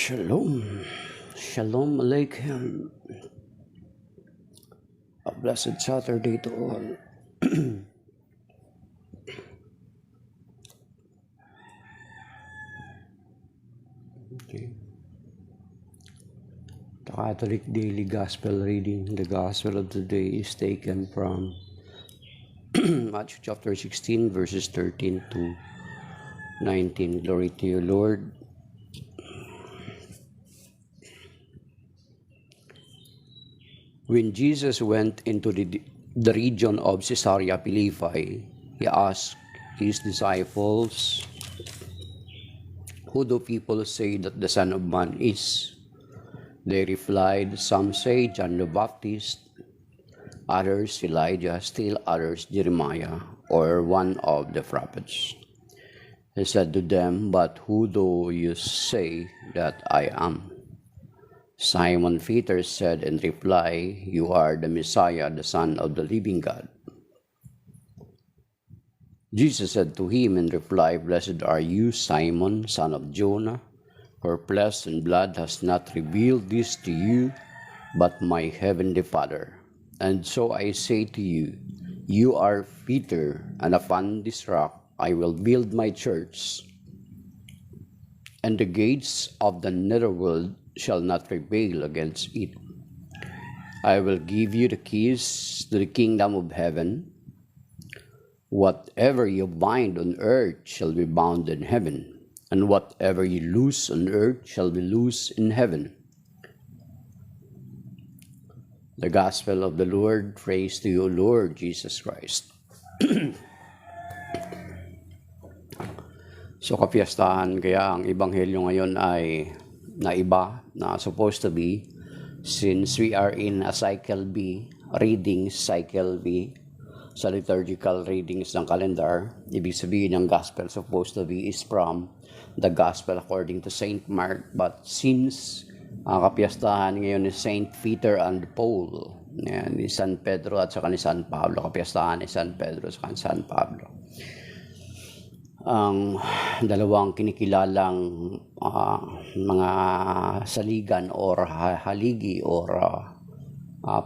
Shalom. Shalom Aleichem. A blessed Saturday to all. Okay. The Catholic Daily Gospel reading. The Gospel of the day is taken from Matthew chapter 16 verses 13 to 19. Glory to you, Lord. When Jesus went into the region of Caesarea Philippi, he asked his disciples, "Who do people say that the Son of Man is?" They replied, "Some say John the Baptist, others Elijah, still others Jeremiah, or one of the prophets." He said to them, "But who do you say that I am?" Simon Peter said in reply, "You are the Messiah, the Son of the living God." Jesus said to him in reply, "Blessed are you, Simon, son of Jonah, for flesh and blood has not revealed this to you, but my heavenly Father. And so I say to you, you are Peter, and upon this rock I will build my church, and the gates of the netherworld shall not prevail against it. I will give you the keys to the kingdom of heaven. Whatever you bind on earth shall be bound in heaven, and whatever you loose on earth shall be loosed in heaven." The Gospel of the Lord. Praise to you, Lord Jesus Christ. So kapiyastahan kaya ang Ebanghelyo ngayon ay naiba na supposed to be, since we are in a cycle B, cycle B, sa liturgical readings ng calendar. Ibig sabihin ng gospel supposed to be is from the gospel according to Saint Mark, but since ang kapiyastahan ngayon ni Saint Peter and Paul, ni San Pedro at saka ni San Pablo, kapiyastahan ni San Pedro at saka ni San Pablo, ang dalawang kinikilalang mga saligan or haligi or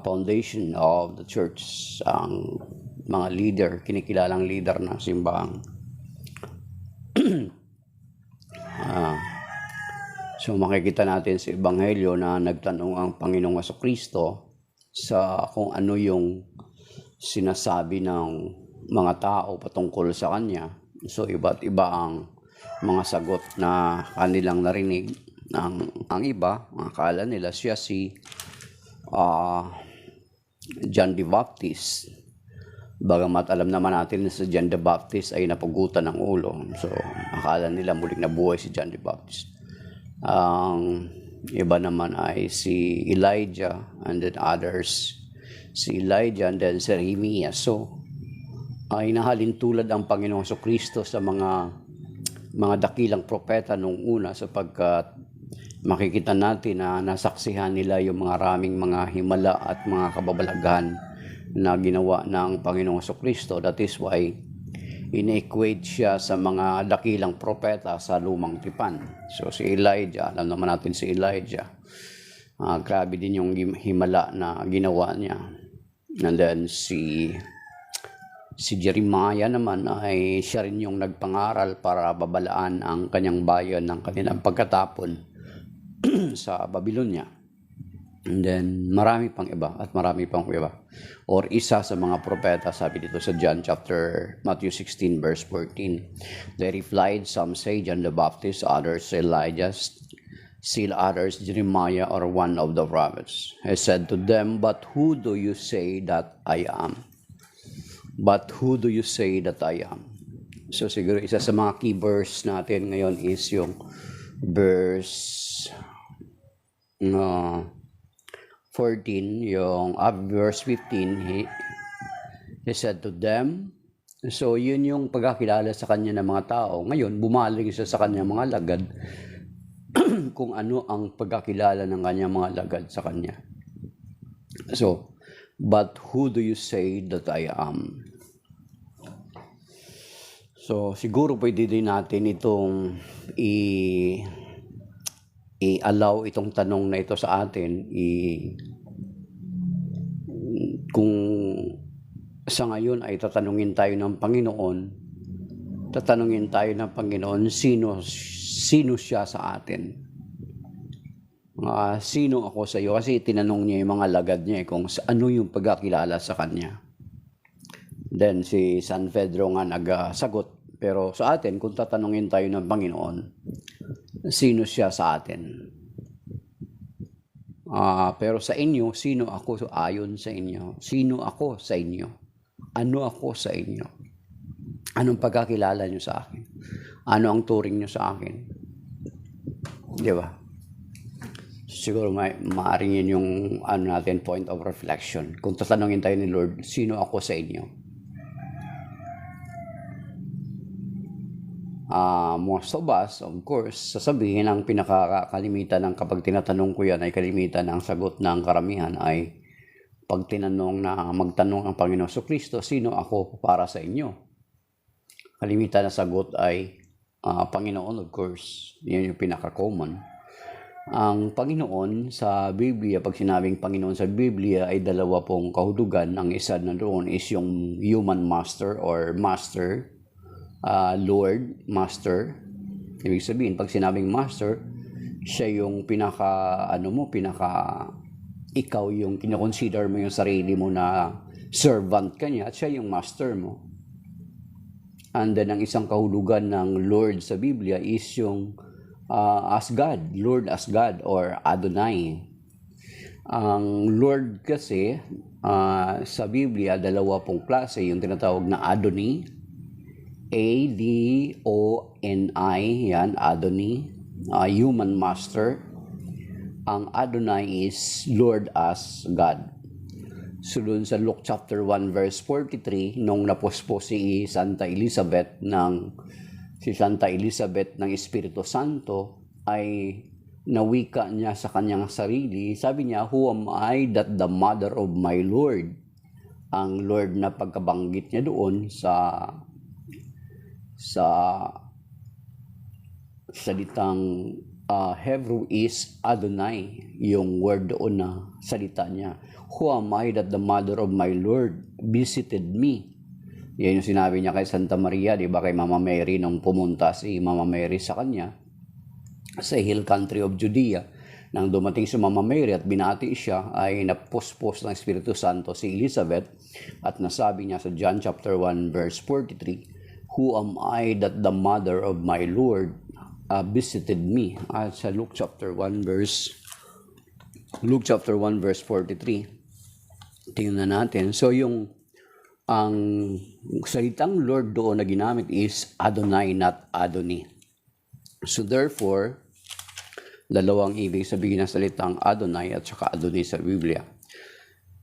foundation of the church, ang mga leader, kinikilalang leader ng simbahan. So makikita natin sa Ebanghelyo na nagtanong ang Panginoong Jesucristo sa kung ano yung sinasabi ng mga tao patungkol sa Kanya. So iba't iba ang mga sagot na kanilang narinig. Ang iba, akala nila siya si John the Baptist. Bagamat alam naman natin na si John the Baptist ay napugutan ng ulo. So akala nila muling nabuhay si John the Baptist. Ang iba naman ay si Elijah, and then others si Elijah, and then si Jeremiah. So ay nahalin tulad ang Panginoong Jesucristo sa mga dakilang propeta noong una, sapagkat makikita natin na nasaksihan nila yung mga maraming mga himala at mga kababalaghan na ginawa ng Panginoong Jesucristo. That is why ine-equate siya sa mga dakilang propeta sa lumang tipan. So si Elijah, alam naman natin si Elijah, grabe din yung himala na ginawa niya. And then si Jeremiah naman ay siya rin yung nagpangaral para babalaan ang kanyang bayan ng kanilang pagkatapon sa Babylonia. And then marami pang iba. Or isa sa mga propeta, sabi dito sa Matthew 16 verse 14. They replied, "Some say John the Baptist, others Elijah, still others Jeremiah, or one of the prophets." I said to them, "But who do you say that I am?" But who do you say that I am? So siguro isa sa mga key verse natin ngayon is yung verse 14, yung verse 15, he said to them. So yun yung pagkakilala sa kanya ng mga tao. Ngayon, bumaling siya sa kanya mga lagad kung ano ang pagkakilala ng kanya mga lagad sa kanya. So, but who do you say that I am? So, siguro pwede din natin itong i-allow itong tanong na ito sa atin, kung sa ngayon ay tatanungin tayo ng Panginoon, sino siya sa atin. Sino ako sa iyo? Kasi tinanong niya yung mga lagad niya kung ano yung pagkakilala sa kanya. Then si San Pedro nga nagsagot. Pero sa atin, kung tatanungin tayo ng Panginoon, sino siya sa atin? Pero sa inyo, sino ako ayon sa inyo? Sino ako sa inyo? Ano ako sa inyo? Anong pagkakilala niyo sa akin? Ano ang turing niyo sa akin? Di ba? Siguro maaaring yun yung natin point of reflection. Kung tatanungin tayo ni Lord, sino ako sa inyo? Most of us, of course, sasabihin ang pinakakalimitan ng kapag tinatanong ko yan ay kalimitan ng sagot ng karamihan ay pag tinanong na magtanong ang Panginoon Kristo, sino ako para sa inyo? Kalimitan na sagot ay Panginoon, of course. Yan yung pinaka-common. Ang Panginoon sa Biblia, pag sinabing Panginoon sa Biblia ay dalawa pong kahulugan. Ang isa na doon is yung human master or master, Lord, master. Ibig sabihin, pag sinabing master, siya yung ikaw yung kinoconsider mo yung sarili mo na servant ka niya at siya yung master mo. And then, ang isang kahulugan ng Lord sa Biblia is yung as God, Lord as God or Adonai. Ang Lord kasi sa Biblia, dalawa pong klase, yung tinatawag na Adoni, A-D-O-N-I, yan, Adoni, human master. Ang Adonai is Lord as God. So doon sa Luke chapter 1 verse 43, nung napospo si Santa Elizabeth ng Espiritu Santo, ay nawika niya sa kanyang sarili. Sabi niya, "Who am I that the mother of my Lord?" Ang Lord na pagkabanggit niya doon sa salitang Hebrew is Adonai, yung word doon na salita niya. "Who am I that the mother of my Lord visited me?" Yan yung sinabi niya kay Santa Maria, di ba, kay Mama Mary nung pumunta si Mama Mary sa kanya sa hill country of Judea. Nang dumating si Mama Mary at binati siya, ay napuspos ng Espiritu Santo si Elizabeth at nasabi niya sa John chapter 1 verse 43, "Who am I that the mother of my Lord visited me?" At sa Luke chapter 1 verse 43, tingnan natin. So ang salitang Lord doon na ginamit is Adonai, not Adoni. So therefore, dalawang ibig sabihin ng salitang Adonai at saka Adoni sa Biblia.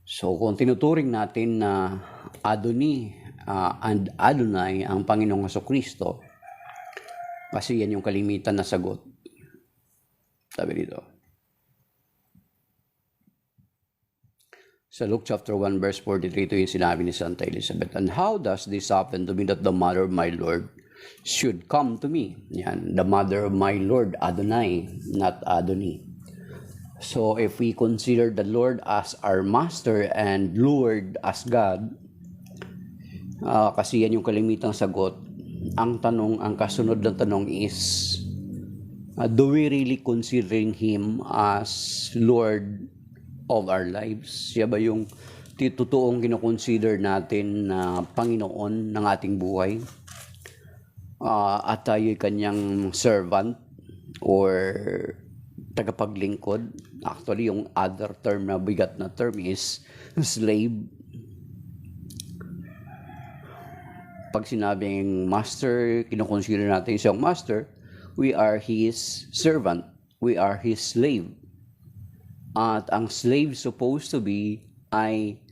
So kung tinuturing natin na Adoni and Adonai ang Panginoong Kristo, kasi yan yung kalimitan na sagot. Sabi dito. Sa Luke chapter 1 verse 43, ito yung sinabi ni Santa Elizabeth. "And how does this happen to me that the mother of my Lord should come to me?" Yan, the mother of my Lord, Adonai, not Adoni. So if we consider the Lord as our master and Lord as God, kasi yan yung kalimitang sagot, ang kasunod na tanong is, do we really considering Him as Lord of our lives? Siya ba yung totoong kinoconsider natin na Panginoon ng ating buhay? At tayo'y kanyang servant or tagapaglingkod. Actually, yung other term na bigat na term is slave. Pag sinabing master, kinoconsider natin siyang master, we are His servant, we are His slave. At ang slave supposed to be ay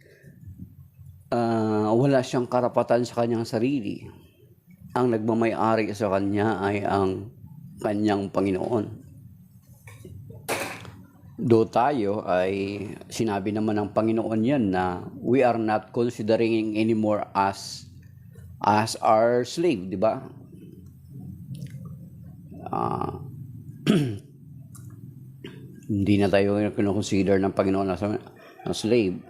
wala siyang karapatan sa kanyang sarili. Ang nagmamay-ari sa kanya ay ang kanyang Panginoon. Do tayo ay sinabi naman ng Panginoon yan na we are not considering anymore as our slave, di ba? Hindi na tayo kinoconsider ng Panginoon na slave.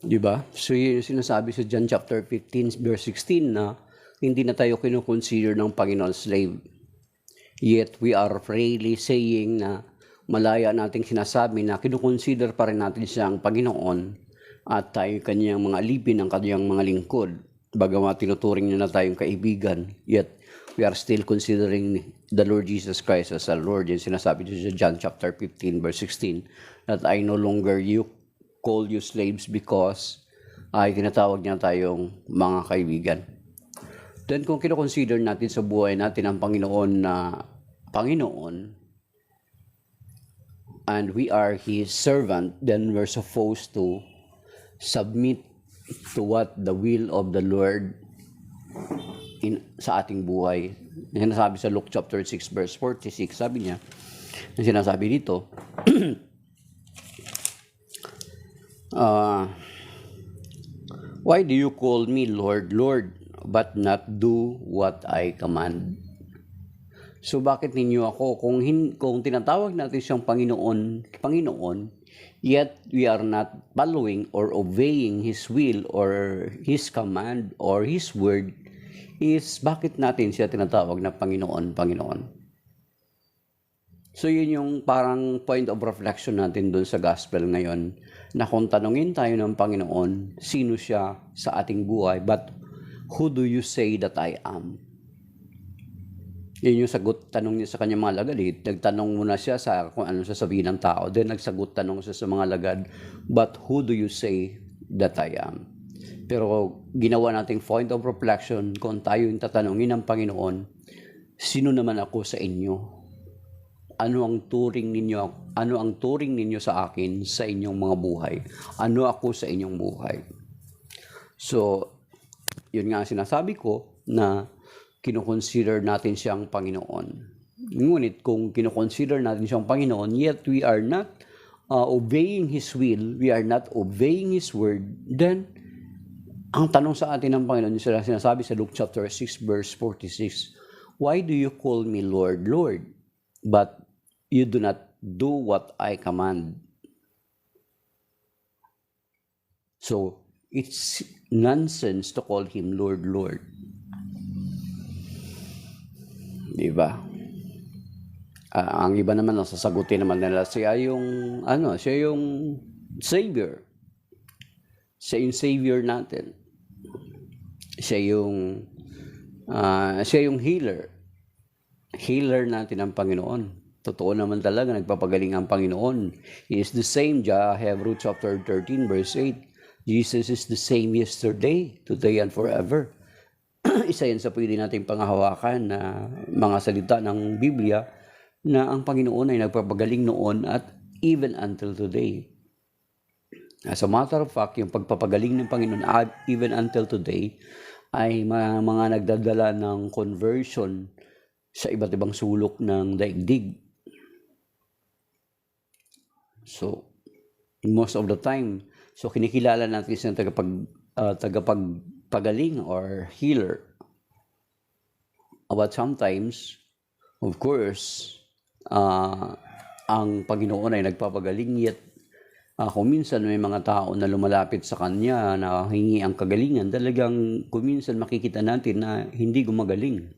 Di ba? So yun yung sinasabi sa John chapter 15 verse 16 na hindi na tayo kinoconsider ng Panginoon slave. Yet we are freely saying na malaya nating sinasabi na kinoconsider pa rin natin siyang Panginoon at tayo kanyang mga alipin ng kanyang mga lingkod. Bagamat tinuturing niya na tayong kaibigan, yet we are still considering the Lord Jesus Christ as our Lord. Yan sinasabi sa John chapter 15 verse 16 that I no longer call you slaves because ay tinatawag niya tayong mga kaibigan. Then kung kino-consider natin sa buhay natin ang Panginoon na Panginoon and we are His servant, then we're supposed to submit to what the will of the Lord sa ating buhay. Yan sinasabi sa Luke chapter 6 verse 46, sabi niya, yung sinasabi dito, why do you call me Lord, Lord, but not do what I command? So bakit ninyo ako, kung tinatawag natin siyang Panginoon, yet we are not following or obeying His will or His command or His word, is bakit natin siya tinatawag na Panginoon? So yun yung parang point of reflection natin doon sa gospel ngayon, na kung tanungin tayo ng Panginoon, sino siya sa ating buhay, but who do you say that I am? Yun yung tanong niya sa kanyang mga lagad. Nagtanong muna siya sa kung ano sasabihin ng tao, then tanong siya sa mga lagad, but who do you say that I am? Pero ginawa nating point of reflection, kung tayo yung tatanungin ng Panginoon, sino naman ako sa inyo? Ano ang turing ninyo sa akin sa inyong mga buhay? Ano ako sa inyong buhay? So, yun nga sinasabi ko na kinoconsider natin siyang Panginoon. Ngunit kung kinoconsider natin siyang Panginoon, yet we are not obeying His will, we are not obeying His word, then ang tanong sa atin ng Panginoon, yung sinasabi sa Luke chapter 6 verse 46, why do you call me Lord, Lord, but you do not do what I command? So, it's nonsense to call Him Lord, Lord. Diba? Ang iba naman, sasagutin naman nila, siya yung Savior. Siya yung Savior natin. Siya yung healer. Healer natin ang Panginoon. Totoo naman talaga, nagpapagaling ang Panginoon. He is the same, Hebrews chapter 13 verse 8. Jesus is the same yesterday, today, and forever. Isa yan sa pwede nating panghahawakan na mga salita ng Biblia na ang Panginoon ay nagpapagaling noon at even until today. As a matter of fact, yung pagpapagaling ng Panginoon even until today ay mga nagdadala ng conversion sa iba't ibang sulok ng daigdig. So, most of the time, so kinikilala natin siya tagapagpagaling or healer. But sometimes, of course, ang Panginoon ay nagpapagaling, yet kung minsan may mga tao na lumalapit sa Kanya na hingi ang kagalingan, talagang kung minsan makikita natin na hindi gumagaling.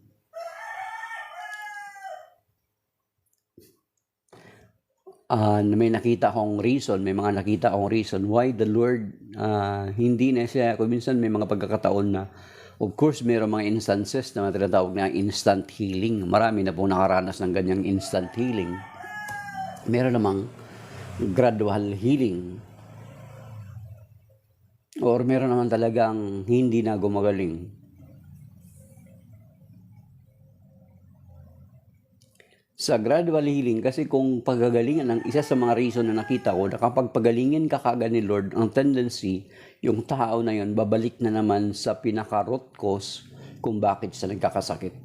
May mga nakita akong reason why the Lord hindi na siya, kung minsan may mga pagkakataon na, of course, mayroong mga instances na tinatawag na instant healing. Marami na pong nakaranas ng ganyang instant healing. Meron namang gradual healing. Or meron naman talagang hindi na gumagaling. Sa gradual healing, kasi kung pagagalingan, ang isa sa mga reason na nakita ko, na kapag pagalingin ka kagad ni Lord, ang tendency, yung tao na yun, babalik na naman sa pinaka-root cause kung bakit siya nagkakasakit.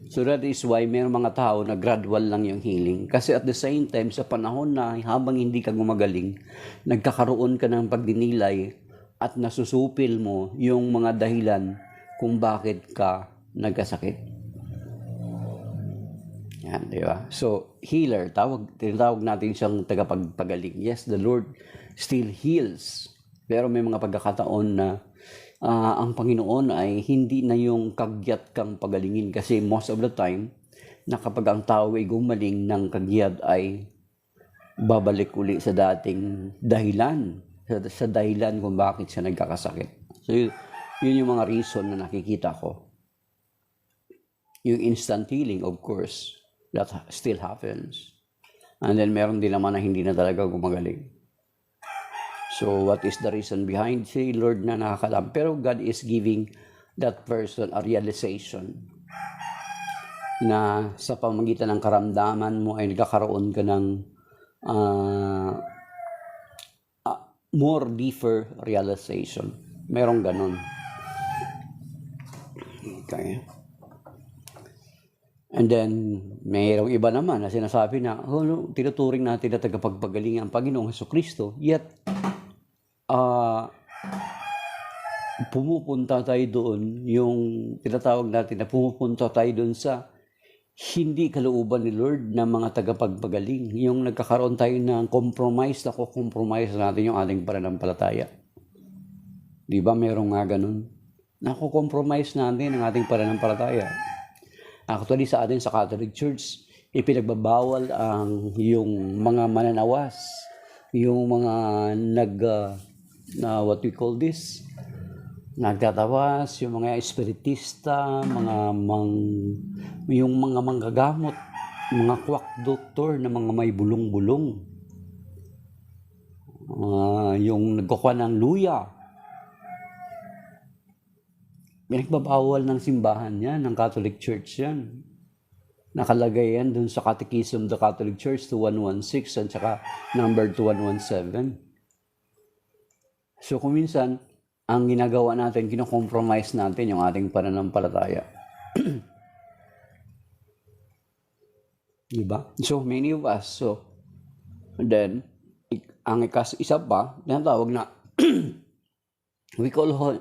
So that is why may mga tao na gradual lang yung healing. Kasi at the same time, sa panahon na habang hindi ka gumagaling, nagkakaroon ka ng pagdinilay at nasusupil mo yung mga dahilan kung bakit ka nagkasakit. Yan, di ba? So, healer, tinatawag natin siyang tagapagpagaling. Yes, the Lord still heals. Pero may mga pagkakataon na ang Panginoon ay hindi na yung kagyat kang pagalingin. Kasi most of the time, na kapag ang tao ay gumaling ng kagyat ay babalik uli sa dating dahilan. Sa dahilan kung bakit siya nagkakasakit. So, yun yung mga reason na nakikita ko. Yung instant healing, of course, that still happens. And then meron din naman na hindi na talaga gumagaling. So what is the reason behind? Say, Lord na nakakalam. Pero God is giving that person a realization na sa pamamagitan ng karamdaman mo ay nagkakaroon ka ng more deeper realization. Merong ganun. Okay. And then, mayroong iba naman na sinasabi na, tinuturing natin na tagapagpagaling ang Panginoong Jesucristo, yet, pumupunta tayo doon, yung tinatawag natin na pumupunta tayo doon sa hindi kalooban ni Lord na mga tagapagpagaling. Yung nagkakaroon tayo ng compromise, compromise natin yung ating pananampalataya. Di ba merong nga ganun? Compromise natin ang ating pananampalataya. Actually, sa atin sa Catholic Church, ipinagbabawal ang yung mga mananawas, yung mga what we call this, nagtatawas, yung mga espiritista, yung mga manggagamot, mga quack doctor na mga may bulong-bulong, yung nagkukuha ng luya. Pinagbabawal ng simbahan yan, ng Catholic Church yan. Nakalagay yan dun sa Catechism of the Catholic Church 2116 at saka number 2117. So kung minsan, ang ginagawa natin, kino-compromise natin yung ating pananampalataya. Diba? So many of us, then, ang isa pa, tinatawag na, we call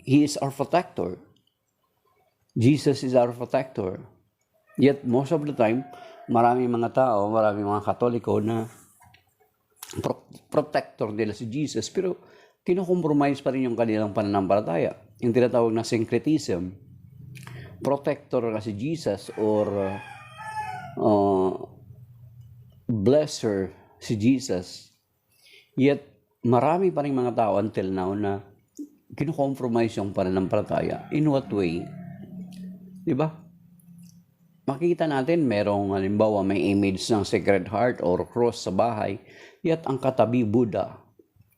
He is our protector. Jesus is our protector. Yet most of the time, maraming mga tao, maraming mga Katoliko na protector nila si Jesus, pero kino-compromise pa rin yung kanilang pananampalataya. Yung tinatawag na syncretism. Protector na si Jesus or blesser si Jesus. Yet marami pa rin mga tao until now na kino-compromise yung pananampalataya. In what way? Diba? Makikita natin merong halimbawa may image ng Sacred Heart or cross sa bahay, yet ang katabi Buddha,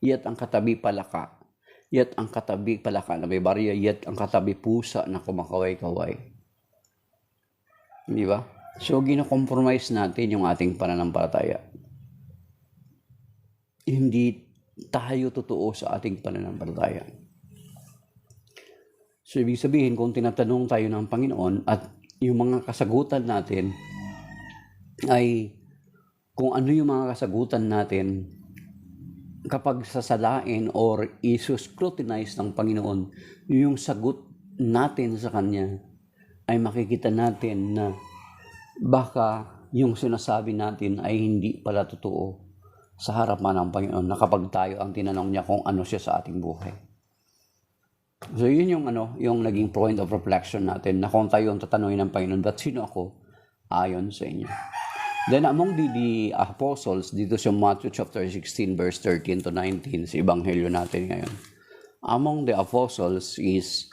yet ang katabi palaka, yet ang katabi palaka na may barya, yet ang katabi pusa na kumakaway-kaway. Diba? So, gino-compromise natin yung ating pananampalataya. Hindi tayo totoo sa ating pananampalataya. So, ibig sabihin, kung tinatanong tayo ng Panginoon at yung mga kasagutan natin ay kung ano yung mga kasagutan natin kapag sasalain or i-scrutinize ng Panginoon, yung sagot natin sa Kanya ay makikita natin na baka yung sinasabi natin ay hindi pala totoo sa harapan ng Panginoon na kapag tayo ang tinanong niya kung ano siya sa ating buhay. So yun yung naging point of reflection natin na kung tayo ang tatanungin ng Panginoon, ba't sino ako ayon sa inyo? Then among the apostles, dito sa Matthew chapter 16 verse 13 to 19, sa Ebanghelyo natin ngayon, among the apostles is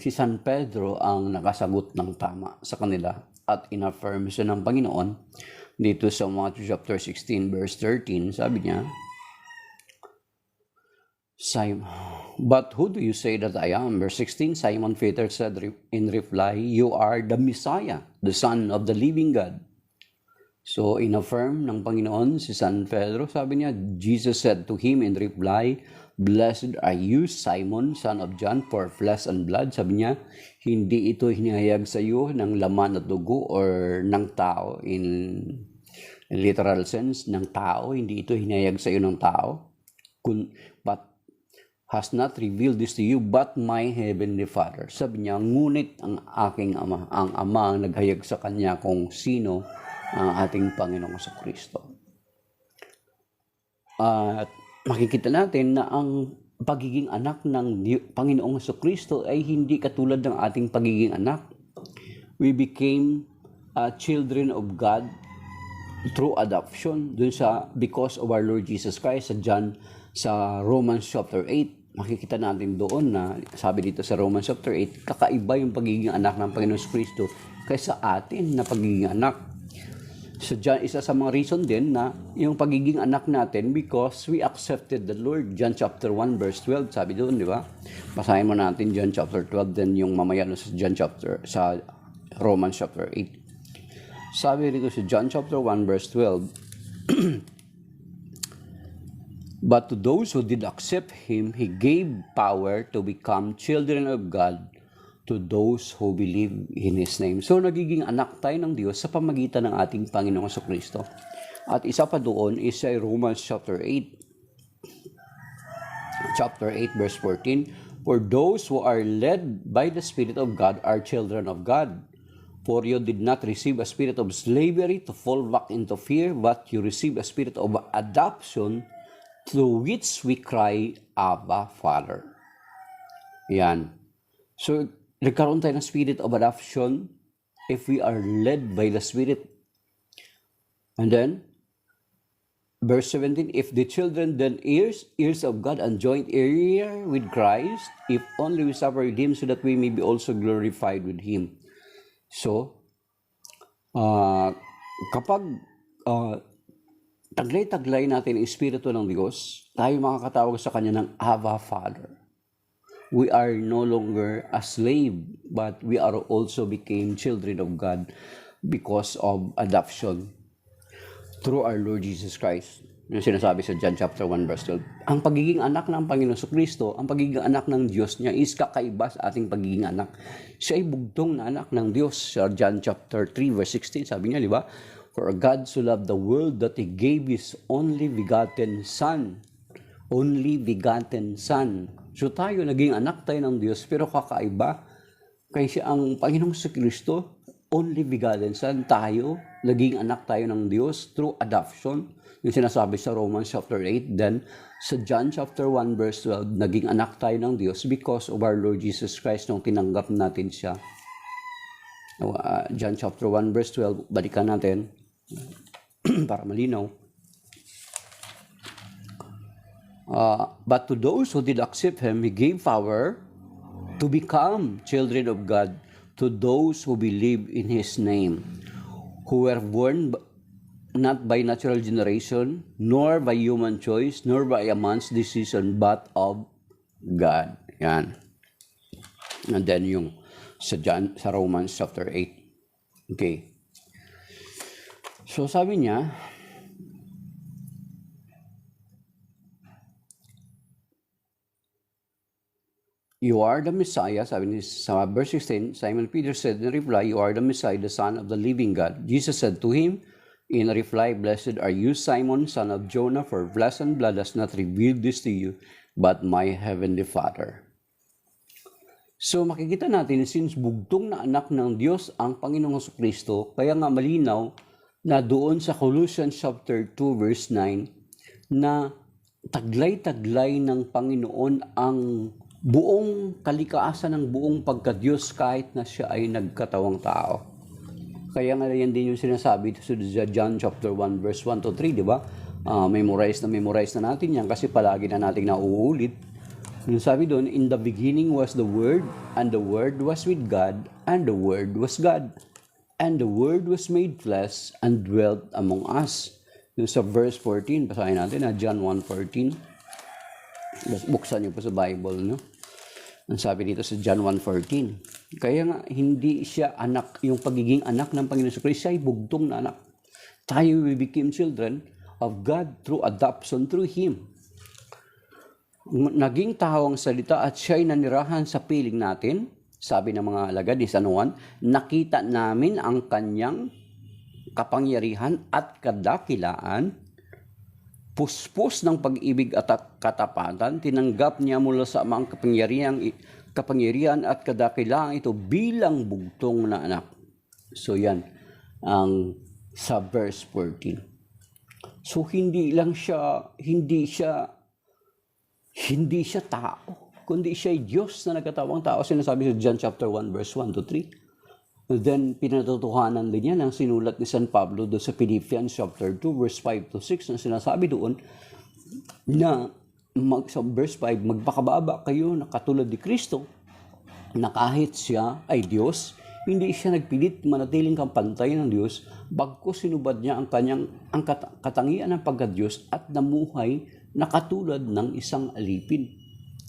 si San Pedro ang nakasagot ng tama sa kanila at in-affirm siya ng Panginoon Dito sa Matthew chapter 16 verse 13, sabi niya, Simon, but who do you say that I am? Verse 16, Simon Peter said in reply, you are the Messiah, the Son of the living God. So, in-affirm ng Panginoon si San Pedro, sabi niya, Jesus said to him in reply, blessed are you, Simon, son of John, for flesh and blood. Sabi niya, hindi ito hinahayag sa iyo ng laman at dugo or ng tao in literal sense, ng tao. Hindi ito hinahayag sa iyo ng tao. But has not revealed this to you, but my heavenly Father. Sabi niya, ngunit ang aking Ama, ang Ama ang naghayag sa kanya kung sino ang ating Panginoong Kristo. At makikita natin na ang pagiging anak ng Panginoong Kristo ay hindi katulad ng ating pagiging anak. We became children of God through adoption because of our Lord Jesus Christ sa Romans chapter 8. Makikita natin doon na sabi dito sa Romans chapter 8, kakaiba yung pagiging anak ng Panginoong Kristo kaysa atin na pagiging anak. So, isa sa mga reason din na yung pagiging anak natin because we accepted the Lord. John chapter 1 verse 12, sabi doon, di ba? Basahin mo natin John chapter 12, then yung mamaya sa Romans chapter 8. Sabi dito sa John chapter 1 verse 12, but to those who did accept Him, He gave power to become children of God, to those who believe in His name. So, nagiging anak tayo ng Diyos sa pamagitan ng ating Panginoong Kristo. At isa pa doon is sa Romans chapter 8. Chapter 8 verse 14. For those who are led by the Spirit of God are children of God. For you did not receive a spirit of slavery to fall back into fear, but you received a spirit of adoption through which we cry, Abba, Father. Yan. So, nagkaroon tayo ng spirit of adoption if we are led by the Spirit. And then, verse 17, if the children then heirs of God and joint heir with Christ, if only we suffer with Him so that we may be also glorified with Him. So, kapag taglay-taglay natin ang Espiritu ng Diyos, tayo makakatawag sa Kanya ng Abba, Father. We are no longer a slave, but we are also became children of God because of adoption through our Lord Jesus Christ. Yung sinasabi sa John chapter 1 verse 12. Ang pagiging anak ng Panginoon Kristo, ang pagiging anak ng Diyos niya is kakaiba sa ating pagiging anak. Siya ay bugtong na anak ng Diyos. Sa John chapter 3 verse 16, sabi niya, di ba? For God so loved the world that He gave His only begotten Son. Only begotten Son. So tayo, naging anak tayo ng Diyos, pero kakaiba. Kaya ang Panginoong Kristo, only begotten Son, tayo, naging anak tayo ng Diyos through adoption. Yung sinasabi sa Romans chapter 8, then sa John chapter 1 verse 12, naging anak tayo ng Diyos because of our Lord Jesus Christ nung tinanggap natin siya. John chapter 1 verse 12, balikan natin para malinaw. But to those who did accept Him, He gave power to become children of God, to those who believe in His name, who were born not by natural generation, nor by human choice, nor by a man's decision, but of God. Yan. And then yung sa Romans chapter 8. Okay. So sabi niya, you are the Messiah, sabi ni sa verse 16, Simon Peter said in reply, you are the Messiah, the Son of the living God. Jesus said to him in reply, blessed are you, Simon, son of Jonah, for flesh and blood has not revealed this to you, but my heavenly Father. So makikita natin, since bugtong na anak ng Diyos ang Panginoong Kristo, kaya nga malinaw na doon sa Colossians chapter 2 verse 9, na taglay-taglay ng Panginoon ang buong kalikaasan ng buong pagka-Diyos kahit na siya ay nagkatawang tao. Kaya nga yan din yung sinasabi sa John chapter 1 verse 1 to 3, di ba? Memorize na natin yan kasi palagi na natin nauulit. Yung sabi doon, in the beginning was the Word, and the Word was with God, and the Word was God. And the Word was made flesh and dwelt among us. Yung sa verse 14, basahin natin na John 1:14. Buksan niyo po sa Bible, no? Ang sabi dito sa John 1:14. Kaya nga, hindi siya anak, yung pagiging anak ng Panginoon Kristo, siya ay bugtong na anak. Tayo, we became children of God through adoption through Him. Naging tao ang salita at siya'y nanirahan sa piling natin. Sabi ng mga alagad ni San Juan, nakita namin ang kanyang kapangyarihan at kadakilaan, puspos ng pag-ibig at katapatan, tinanggap niya mula sa amang kapangyarihan at kadakilaan ito bilang bugtong na anak. So yan ang sa verse 14. So hindi siya tao, kundi siya ay Diyos na nagkatawang tao. Sinasabi sa John chapter 1 verse 1 to 3. Then pinatutuhanan din yan ang sinulat ni San Pablo doon sa Philippians chapter 2 verse 5 to 6 na sinasabi doon na sa verse 5, magpakababa kayo na katulad ni Kristo na kahit siya ay Diyos, hindi siya nagpilit manatiling kampantay ng Diyos, bagkus sinubad niya ang katangian ng pagka-Diyos at namuhay na katulad ng isang alipin.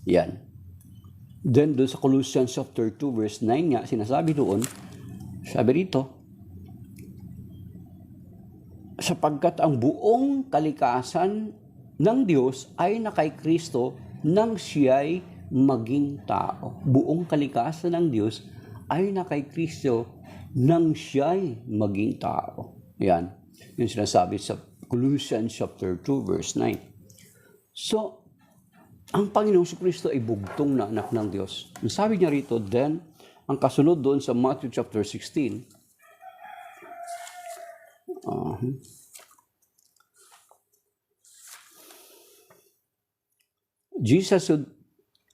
Yan. Then doon sa Colossians chapter 2 verse 9 nga, sinasabi doon, sabi rito, sapagkat ang buong kalikasan ng Diyos ay na kay Kristo nang siya'y maging tao. Buong kalikasan ng Diyos ay na kay Kristo nang siya'y maging tao. Yan. Yung sinasabi sa Colossians chapter 2 verse 9. So, ang Panginoong Kristo ay bugtong na anak ng Diyos. Ang sabi niya rito, then, ang kasunod doon sa Matthew chapter 16,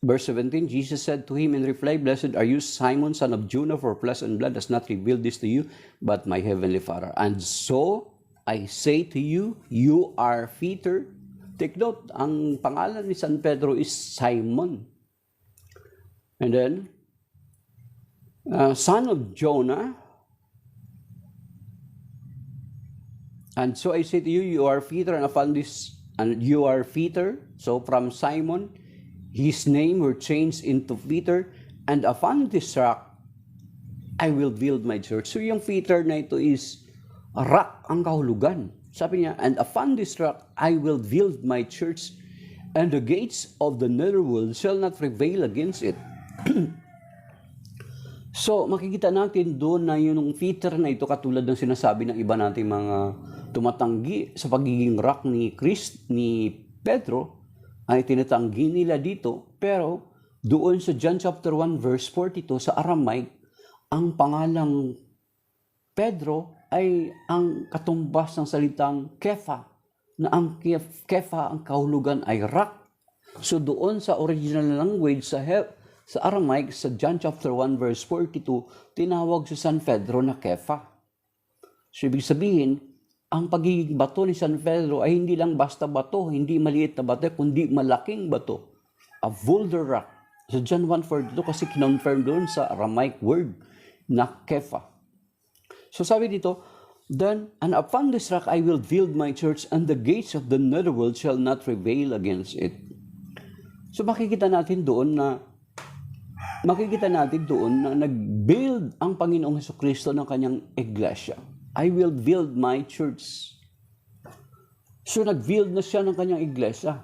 verse 17, Jesus said to him in reply, Blessed are you, Simon, son of Jonah, for flesh and blood has not revealed this to you, but my heavenly Father. And so, I say to you, you are Peter. Take note, ang pangalan ni San Pedro is Simon. And then, son of Jonah. And so I say to you, you are Peter, and upon this, and you are Peter. So from Simon, his name were changed into Peter, and upon this rock, I will build my church. So yung Peter na ito is rock, ang kahulugan. Sabi niya, and upon this rock, I will build my church, and the gates of the netherworld shall not prevail against it. So, makikita natin doon na yung Peter na ito, katulad ng sinasabi ng iba nating mga tumatanggi sa pagiging rock ni Pedro, ay tinatanggi nila dito. Pero, doon sa John chapter 1 verse 42 sa Aramaic, ang pangalang Pedro ay ang katumbas ng salitang Kepha, na ang Kepha, ang kahulugan ay rock. So doon sa original language sa Aramaic, sa John chapter 1 verse 42, tinawag si San Pedro na Kepha. So ibig sabihin, ang pagiging bato ni San Pedro ay hindi lang basta bato, hindi maliit na bato, kundi malaking bato. A boulder rock. So John 1:42 kasi kinonfirm doon sa Aramaic word na Kepha. So sabi dito, then, and upon this rock I will build my church, and the gates of the netherworld shall not prevail against it. So makikita natin doon na nag-build ang Panginoong Jesucristo ng kanyang iglesia. I will build my church. So nag-build na siya ng kanyang iglesia.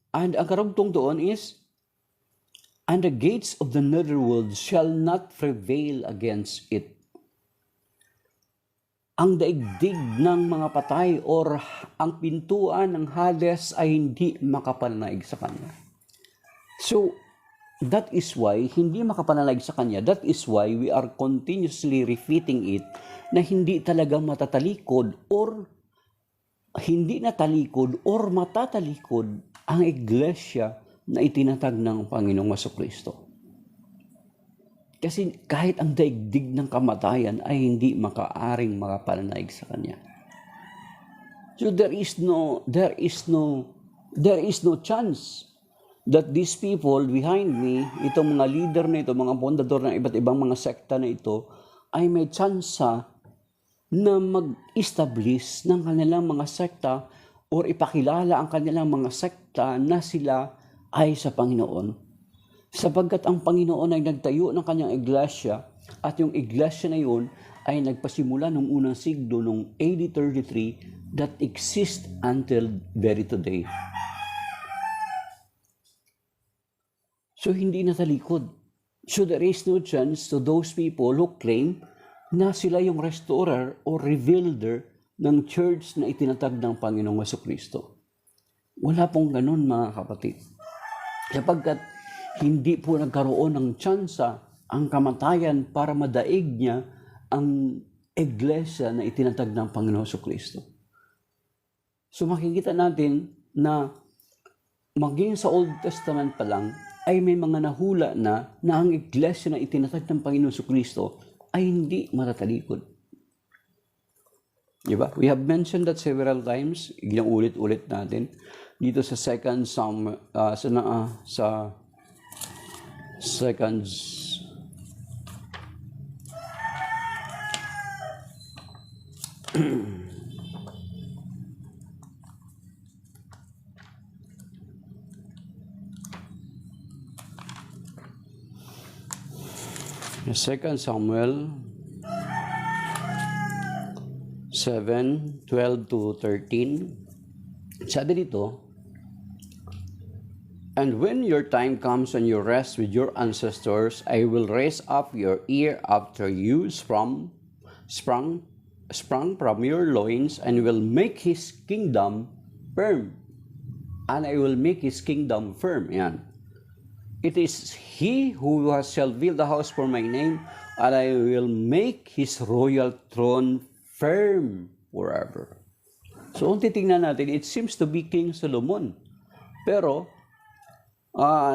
And ang karugtong doon is, and the gates of the netherworld shall not prevail against it. Ang daigdig ng mga patay or ang pintuan ng Hades ay hindi makapananaig sa kanya. So, that is why hindi makapananaig sa kanya. That is why we are continuously repeating it na hindi talaga matatalikod or hindi natalikod or matatalikod ang iglesia na itinatag ng Panginoong Jesucristo. Kasi kahit ang daigdig ng kamatayan ay hindi makaaring makapananaig sa kanya. So there is no chance that these people behind me, itong mga leader na ito, mga pundador ng iba't ibang mga sekta na ito, ay may tsansa na mag-establish ng kanilang mga sekta or ipakilala ang kanilang mga sekta na sila ay sa Panginoon. Sapagkat ang Panginoon ay nagtayo ng kanyang iglesia at yung iglesia na yun ay nagpasimula nung unang siglo nung AD 33 that exists until very today. So hindi natalikod. So there is no chance to those people who claim na sila yung restorer or rebuilder ng church na itinatag ng Panginoong Jesucristo. Wala pong ganun, mga kapatid. Sapagkat hindi po nagkaroon ng tsansa ang kamatayan para madaig niya ang iglesia na itinatag ng Panginoong Jesucristo. So makikita natin na maging sa Old Testament pa lang ay may mga nahula na ang iglesia na itinatag ng Panginoong Jesucristo ay hindi matatalikod. Diba? We have mentioned that several times, ulit-ulit natin dito sa second Samuel 7:12-13. Sabi dito, "And when your time comes and you rest with your ancestors, I will raise up your ear after you sprung from your loins, and will make his kingdom firm." And I will make his kingdom firm. Yan. "It is he who shall build the house for my name, and I will make his royal throne firm forever." So, kung titingnan natin, it seems to be King Solomon. Pero,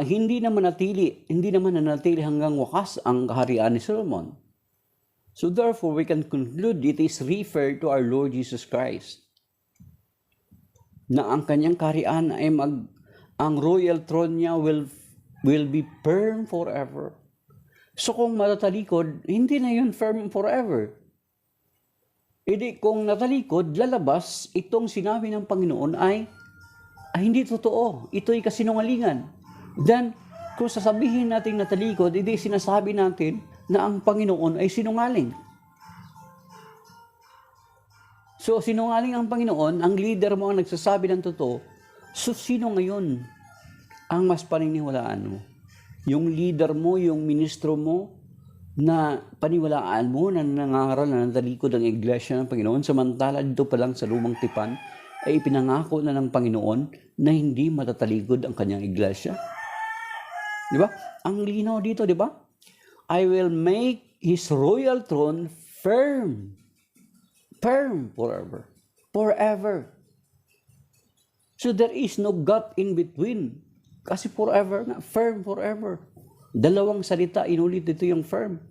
hindi naman nanatili hanggang wakas ang kaharian ni Solomon. So, therefore, we can conclude it is referred to our Lord Jesus Christ. Na ang kanyang kaharian ay ang royal throne niya will be firm forever. So, kung matatalikod, hindi na yun firm forever. Hindi, kung natalikod, lalabas, itong sinabi ng Panginoon ay hindi totoo. Ito ay kasinungalingan. Then, kung sasabihin natin natalikod, hindi sinasabi natin na ang Panginoon ay sinungaling. So, sinungaling ang Panginoon, ang leader mo ang nagsasabi ng totoo. So, sino ngayon ang mas paniniwalaan mo? Yung leader mo, yung ministro mo, na paniwalaan mo na nangangaral na natalikod ang iglesia ng Panginoon, samantala dito pa lang sa lumang tipan, ay ipinangako na ng Panginoon na hindi matatalikod ang kanyang iglesia. Di ba? Ang linaw dito, di ba? I will make his royal throne firm. Firm forever. Forever. So there is no gap in between. Kasi forever na, firm forever. Dalawang salita, inulit dito yung firm.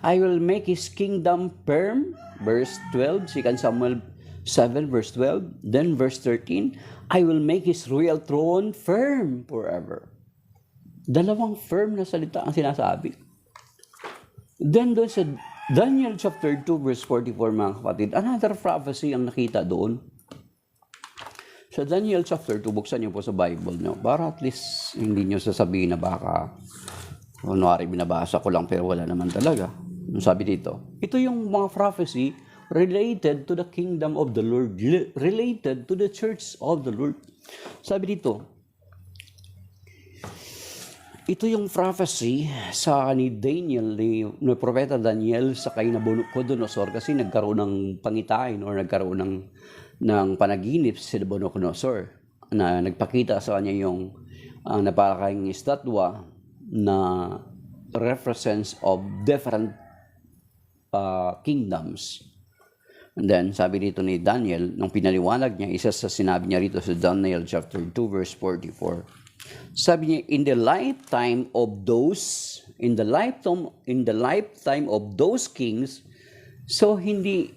I will make his kingdom firm, verse 12, 2 Samuel 7, verse 12. Then verse 13, I will make his royal throne firm forever. Dalawang firm na salita ang sinasabi. Then doon sa Daniel chapter 2, verse 44, mga kapatid, another prophecy ang nakita doon. Sa Daniel chapter 2, buksan niyo po sa Bible niyo, para at least hindi niyo sasabihin na baka kunwari binabasa ko lang pero wala naman talaga. Sabi dito, ito yung mga prophecy related to the kingdom of the Lord, related to the church of the Lord. Sabi dito, ito yung prophecy sa ni Daniel, ni propeta Daniel sa kay Nabucodonosor, kasi nagkaroon ng pangitain or nagkaroon ng panaginip si Nabucodonosor na nagpakita sa kanya yung napakaing estatwa na represents of different kingdoms. And then, sabi dito ni Daniel, nung pinaliwanag niya, isa sa sinabi niya rito sa Daniel chapter 2, verse 44, sabi niya, in the lifetime of those kings, so hindi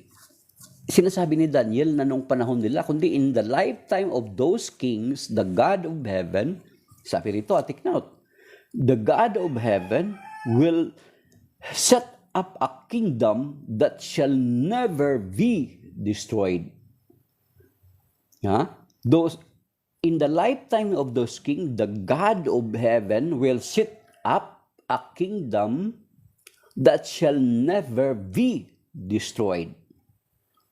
sinasabi ni Daniel na nung panahon nila, kundi in the lifetime of those kings, the God of heaven Sabi rito, take note, the God of heaven will set up a kingdom that shall never be destroyed. Those in the lifetime of those kings, the God of heaven will set up a kingdom that shall never be destroyed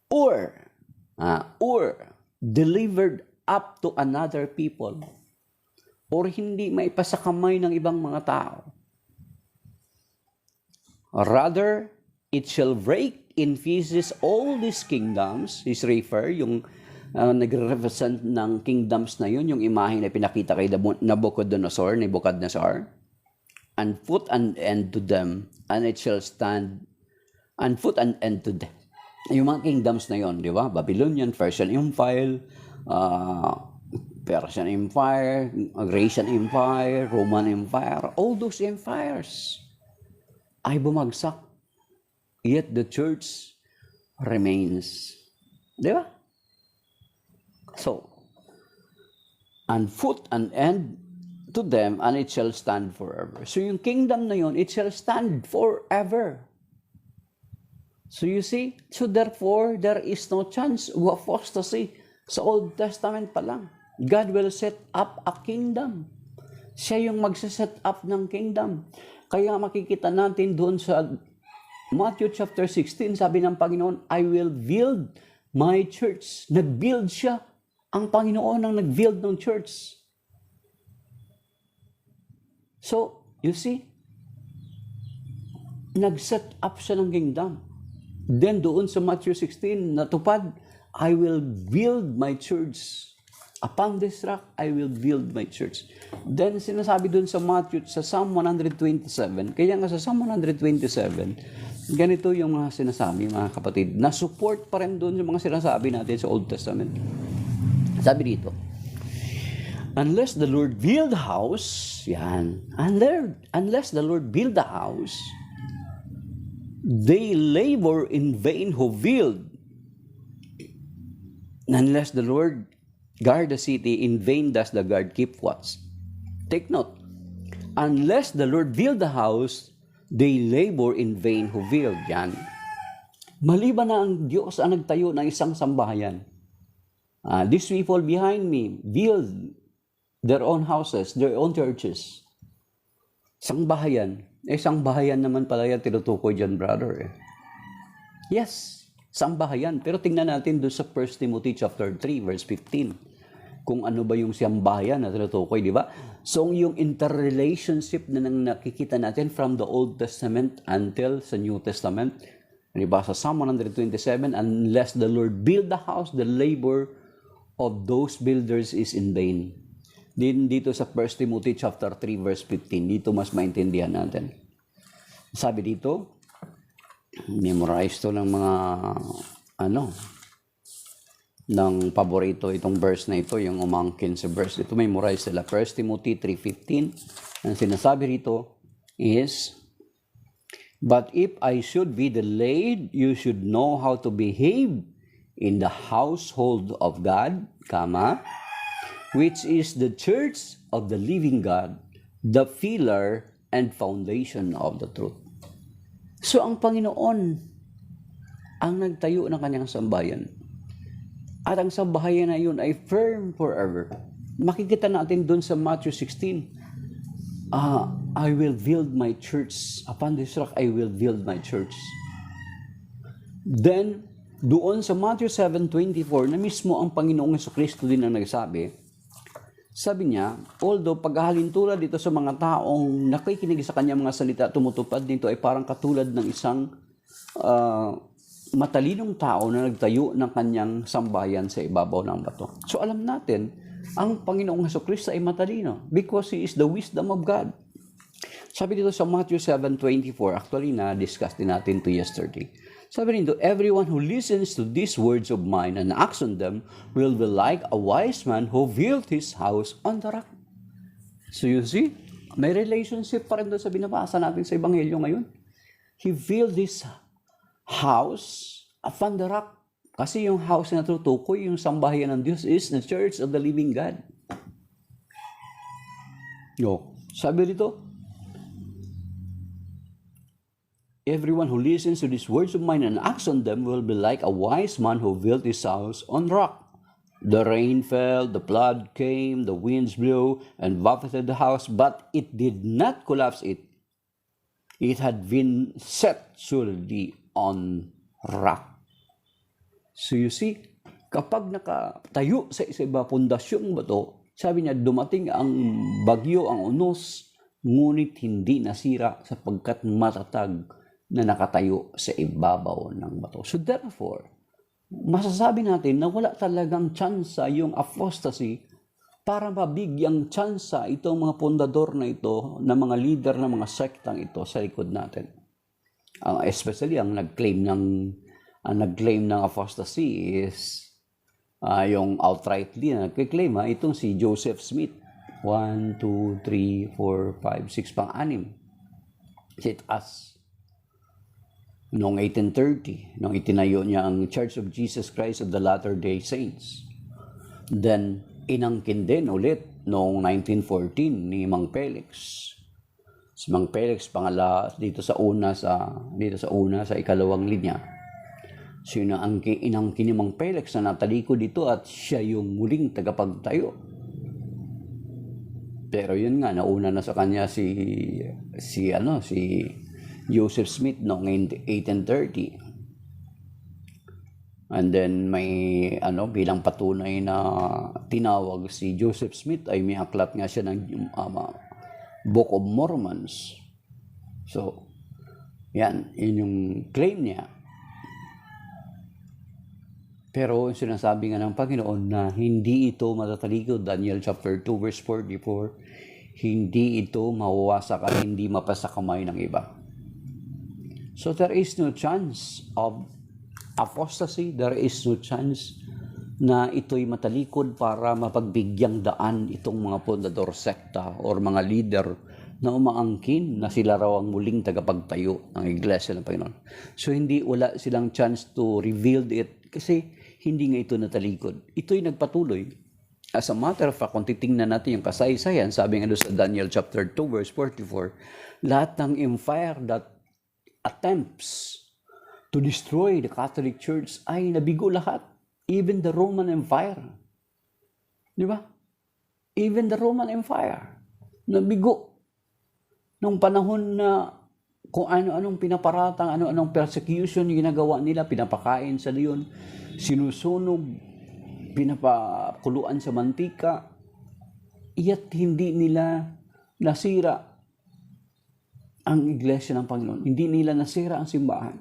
or delivered up to another people, or hindi maipasakamay ng ibang mga tao. Rather, it shall break in pieces all these kingdoms. Is refer yung nagre-represent ng kingdoms na yun, yung imahe na pinakita kay Nebuchadnezzar, and put an end to them, and it shall stand, and put an end to them. Yung mga kingdoms na yun, di ba? Babylonian, Persian Empire, Persian Empire, Grecian Empire, Roman Empire, all those empires ay bumagsak. Yet the church remains. Di ba? So, and put an end to them, and it shall stand forever. So yung kingdom na yun, it shall stand forever. So you see, so therefore, there is no chance of apostasy. Sa Old Testament pa lang, God will set up a kingdom. Siya yung magsaset up ng kingdom. Kaya makikita natin doon sa Matthew chapter 16, sabi ng Panginoon, I will build my church. Nag-build siya. Ang Panginoon ang nag-build ng church. So, you see, nag-set up siya ng kingdom. Then doon sa Matthew 16, natupad, I will build my church. Upon this rock, I will build my church. Then sinasabi doon sa Matthew, sa Psalm 127, kaya nga sa Psalm 127, ganito yung mga sinasabi, mga kapatid, na support pa rin doon yung mga sinasabi natin sa Old Testament. Sabi dito, unless the Lord build a house, unless the Lord build a house, they labor in vain who build. Unless the Lord guard the city, in vain does the guard keep watch. Take note, unless the Lord build the house, they labor in vain who build. Yan. Maliban na ang Diyos ang nagtayo ng isang sambahayan. These people behind me build their own houses, their own churches. Sangbahayan. Sangbahayan naman pala yan tinutukoy dyan, brother. Yes, sangbahayan. Pero tingnan natin doon sa 1 Timothy chapter 3, verse 15. Kung ano ba yung sangbahayan na tinutukoy, di ba? So, yung interrelationship na nakikita natin from the Old Testament until sa New Testament, di ba? Sa Psalm 127, unless the Lord build the house, the labor of those builders is in vain. Din dito sa 1 Timothy chapter 3 verse 15, dito mas maintindihan natin. Sabi dito, memorize to ng mga ng paborito itong verse na ito, yung umangkin sa verse. Ito memorize sila. 1 Timothy 3:15. Ang sinasabi rito is, but if I should be delayed, you should know how to behave in the household of God, which is the church of the living God, the pillar and foundation of the truth. So, ang Panginoon ang nagtayo ng kanyang sambahayan. At ang sambahayan na yun ay firm forever. Makikita natin dun sa Matthew 16, I will build my church. Upon this rock, I will build my church. Then, doon sa Matthew 7:24, na mismo ang Panginoong Jesucristo din ang nagsabi, sabi niya, although paghahalintulad dito sa mga taong nakikinig sa kanyang mga salita, tumutupad nito ay parang katulad ng isang matalinong tao na nagtayo ng kanyang sambahayan sa ibabaw ng bato. So alam natin, ang Panginoong Jesucristo ay matalino because He is the wisdom of God. Sabi dito sa Matthew 7:24, actually na-discuss din natin to yesterday. Sabi nito, everyone who listens to these words of mine and acts on them will be like a wise man who built his house on the rock. So you see, may relationship pa rin doon sa binabasa natin sa Ebanghelyo ngayon. He built this house upon the rock. Kasi yung house na tutukoy, yung sambahayan ng Diyos is the church of the living God. No. Sabi dito, everyone who listens to these words of mine and acts on them will be like a wise man who built his house on rock. The rain fell, the flood came, the winds blew and buffeted the house, but it did not collapse it. It had been set solidly on rock. So you see, kapag nakatayo sa iba pundasyong bato, sabi niya, dumating ang bagyo, ang unos, ngunit hindi nasira sapagkat matatag na nakatayo sa ibabaw ng bato. So therefore, masasabi natin na wala talagang tsansa yung apostasy para mabigyang tsansa itong mga pundador na ito, na mga leader ng mga sektang ito sa likod natin. Especially ang nag-claim ng apostasy is yung outrightly na nag-claim, itong si Joseph Smith. 1, 2, 3, 4, 5, 6, pang-anim. It us. Noong 1830, nung itinayo niya ang Church of Jesus Christ of the Latter-day Saints. Then, inangkin din ulit noong 1914 ni Mang Felix. Si Mang Felix dito sa ikalawang linya. So inangkin ni Mang Felix na natalikod dito at siya yung muling tagapagtayo. Pero yun nga, nauna na sa kanya si Joseph Smith noong 1830. And then may bilang patunay na tinawag si Joseph Smith ay may aklat nga siya ng Book of Mormons. So, yun yung claim niya. Pero sinasabi nga ng Panginoon na hindi ito matatalikod, Daniel chapter 2 verse 44, hindi ito mawawasak at hindi mapasa kamay ng iba. So there is no chance of apostasy, there is no chance na ito'y matalikod para mapagbigyang daan itong mga pundador sekta or mga leader na umaangkin na sila raw ang muling tagapagtayo ng Iglesia ng Panginoon. So wala silang chance to reveal it kasi hindi nga ito natalikod. Ito'y nagpatuloy. As a matter of fact, kung titingnan natin yung kasaysayan, sabi nga doon sa Daniel chapter 2 verse 44, lahat ng empire that attempts to destroy the Catholic Church ay nabigo lahat. Even the Roman Empire. Di ba? Even the Roman Empire. Nabigo. Nung panahon na kung ano-anong pinaparatang, ano-anong persecution ginagawa nila, pinapakain sa leon, sinusunog, pinapakuluan sa mantika, iya't hindi nila nasira ang Iglesia ng Panginoon. Hindi nila nasira ang simbahan.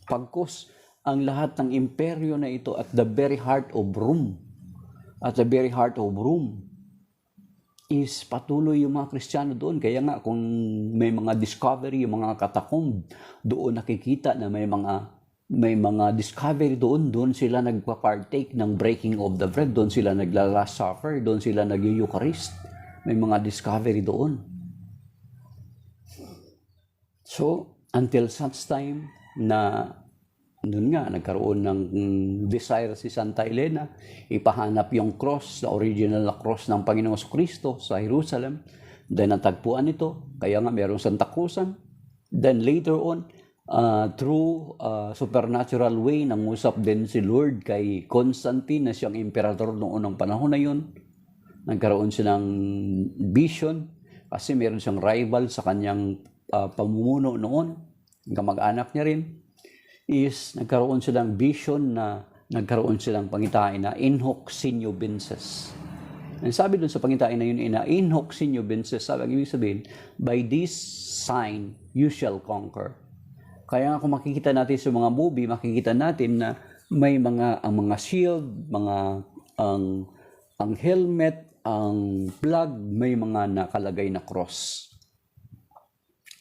Pagkos ang lahat ng imperyo na ito at the very heart of Rome, is patuloy yung mga Kristiyano doon. Kaya nga kung may mga discovery, yung mga katakomb, doon nakikita na may mga discovery doon sila nagpa-partake ng breaking of the bread, doon sila nagla-last supper, doon sila nag-Eucharist. May mga discovery doon. So, until such time na doon nga, nagkaroon ng desire si Santa Elena, ipahanap yung cross, the original na cross ng Panginoong Kristo sa Jerusalem. Then natagpuan ito, kaya nga mayroong Santa Cruzan. Then later on, through supernatural way, nangusap din si Lord kay Constantine na siyang emperador noong unang panahon na yun. Nagkaroon siya ng vision kasi meron siyang rival sa kanyang pamumuno noon, kamag-anak niya rin. Is nagkaroon silang vision na nagkaroon silang pangitain na in hoc signo vinces. And sabi dun sa pangitain na yun, in hoc signo vinces, sabi ang ibig sabihin, by this sign you shall conquer. Kaya nga kung makikita natin sa mga movie, makikita natin na may ang mga shield, ang helmet, ang flag, may mga nakalagay na cross.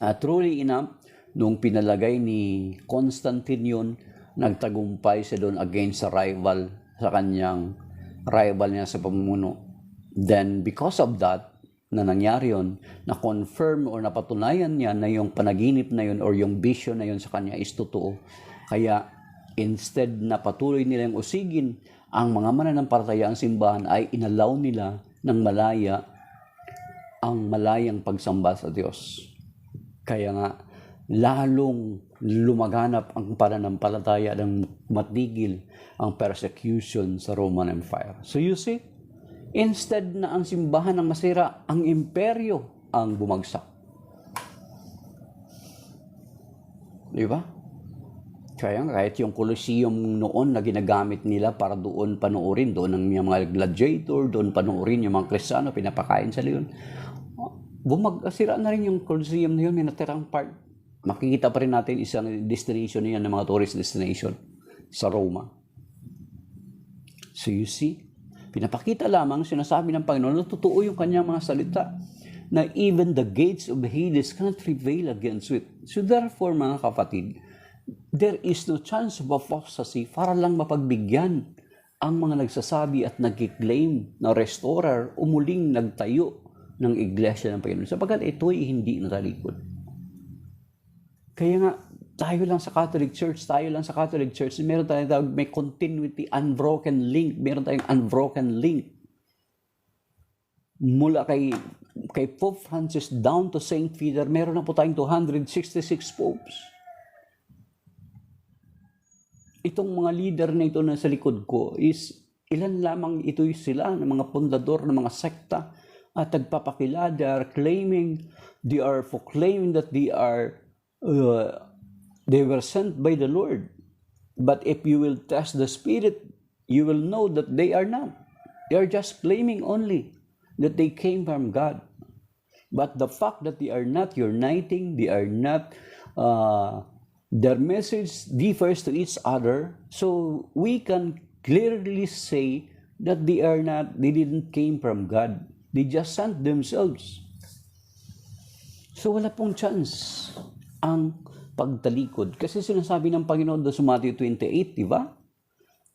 Truly enough, nung pinalagay ni Constantine yun, nagtagumpay siya doon against sa kanyang rival niya sa pamumuno. Then, because of that, na nangyari yun, na-confirm or napatunayan niya na yung panaginip na yun or yung vision na yun sa kanya is totoo. Kaya, instead na patuloy nilang usigin ang mga mananampalataya ang simbahan, ay inalaw nila ng malaya ang malayang pagsamba sa Diyos. Kaya nga, lalong lumaganap ang pananampalataya ng matigil ang persecution sa Roman Empire. So you see, instead na ang simbahan ang masira, ang imperyo ang bumagsak. Di ba? Kaya kahit yung Colosseum noon na ginagamit nila para doon panoorin, doon ang mga gladiator, doon panoorin yung mga Kristiyano, pinapakain sa leon. Bumagsira na rin yung Colosseum na yun, may natirang part. Makikita pa rin natin isang destination niyan ng mga tourist destination sa Roma. So you see, pinapakita lamang, sinasabi ng Panginoon, na totoo yung kanyang mga salita, na even the gates of Hades cannot prevail against it. So therefore, mga kapatid, there is no chance of apostasy para lang mapagbigyan ang mga nagsasabi at nag-claim na restorer o muling nagtayo ng iglesia ng Panginoon. Sapagkat ito'y hindi natalikod. Kaya nga, tayo lang sa Catholic Church, meron tayong may continuity, unbroken link, meron tayong unbroken link. Mula kay Pope Francis down to St. Peter, meron na po tayong 266 popes. Itong mga leader na ito na sa likod ko is ilan lamang ito sila ng mga pundador ng mga sekta at nagpapakila. They are proclaiming that they were sent by the Lord. But if you will test the Spirit, you will know that they are not. They are just claiming only that they came from God. But the fact that they are not uniting, they are not, their message differs to each other, so we can clearly say that they didn't came from God. They just sent themselves. So wala pong chance ang pagtalikod. Kasi sinasabi ng Panginoon doon sa Matthew 28, di ba?